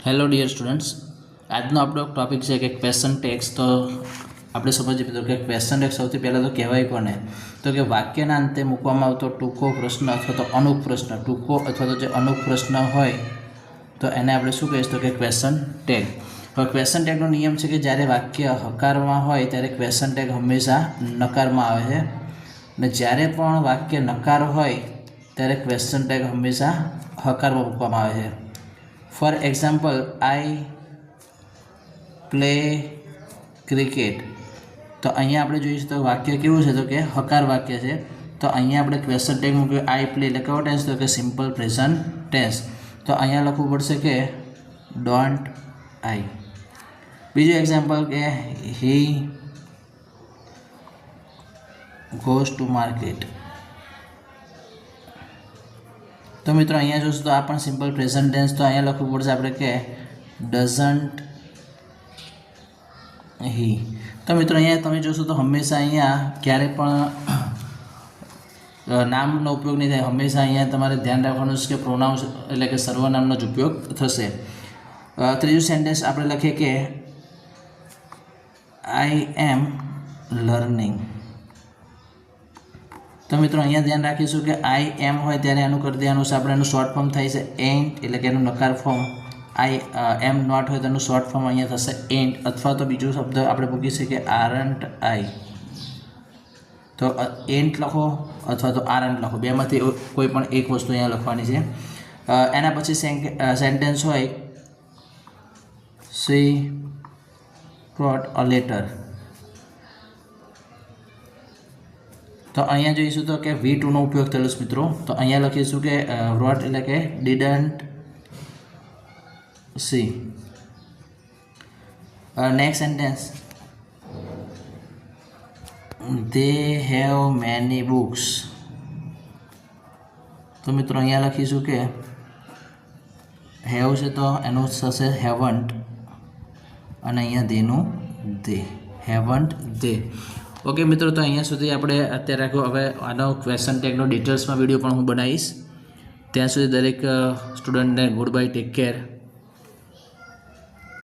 Hello dear students, આજનો આપણો topic છે કે ક્વેશ્ચન ટેક્સ. તો આપણે સમજીએ મિત્રો કે ક્વેશ્ચન ટેક્સ સૌથી પહેલાં તો કહેવાય કોને, તો કે વાક્યના અંતે મૂકવામાં આવતો ટૂંકો પ્રશ્ન અથવા તો અનુક પ્રશ્ન, ટૂંકો અથવા તો જે અનુક પ્રશ્ન હોય તો એને આપણે શું કહીશું તો કે ક્વેશ્ચન ટેગ. હવે ક્વેશ્ચન ટેગનો નિયમ છે કે જ્યારે વાક્ય હકારમાં હોય ત્યારે ક્વેશ્ચન ટેગ હંમેશા નકારમાં આવે છે, અને જ્યારે પણ વાક્ય નકાર હોય ત્યારે ક્વેશ્ચન ટેગ હંમેશા હકારમાં મૂકવામાં આવે છે. For example, I play cricket. તો અહીંયા આપણે જોઈશું તો વાક્ય કેવું છે તો કે હકાર વાક્ય છે. તો અહીંયા આપણે ક્વેશ્ચન ટેગ મૂક્યું આઈ પ્લે, એટલે કયો ટેન્સ તો કે સિમ્પલ પ્રેઝન્ટ ટેન્સ. તો અહીંયા લખવું પડશે કે ડોન્ટ આઈ. બીજું એક્ઝામ્પલ કે હી ગોઝ ટુ માર્કેટ. તો મિત્રો અહીંયા જોઈશું તો આ પણ સિમ્પલ પ્રેઝન્ટ ટેન્સ. તો અહીંયા લખવું પડશે આપણે કે ડઝન્ટ હી. તો મિત્રો અહીંયા તમે જોશો તો હંમેશા અહીંયા ક્યારે પણ નામનો ઉપયોગ નહીં થાય. હંમેશા અહીંયા તમારે ધ્યાન રાખવાનું છે કે પ્રોનાઉન્સ એટલે કે સર્વનામનો જ ઉપયોગ થશે. ત્રીજું સેન્ટેન્સ આપણે લખીએ કે આઈ એમ લર્નિંગ. તો મિત્રો અહીંયા ધ્યાન રાખીશું કે આઈ એમ હોય ત્યારે એનું કરી દેવાનું છે આપણે. એનું શોર્ટ ફોર્મ થાય છે એન્ટ, એટલે કે એનું નકાર ફોર્મ. આઈ એમ નોટ હોય તો એનું શોર્ટ ફોર્મ અહીંયા થશે એન્ટ, અથવા તો બીજો શબ્દ આપણે મૂકી શકીએ આરન્ટ આઈ. તો એન્ટ લખો અથવા તો આરન્ટ લખો, બેમાંથી કોઈ પણ એક વસ્તુ અહીંયા લખવાની છે. એના પછી સેન્ટેન્સ હોય શી wrote a letter. તો અહીંયા જોઈશું તો કે V2 નો ઉપયોગ થયેલો છે મિત્રો. તો અહીંયા લખીશું કે wrote એટલે કે didn't see. Next sentence they have many books. તો મિત્રો અહીંયા લખીશું કે have છે તો એનું થશે haven't, અને અહીંયા દેનું દે, haven't they. ઓકે મિત્રો, તો અહીંયા સુધી આપણે અત્યારે રાખ્યું. હવે આનો ક્વેશ્ચન ટેગનો ડિટેલ્સમાં વિડીયો પણ હું બનાવીશ. ત્યાં સુધી દરેક સ્ટુડન્ટને ગુડ બાય, ટેક કેર.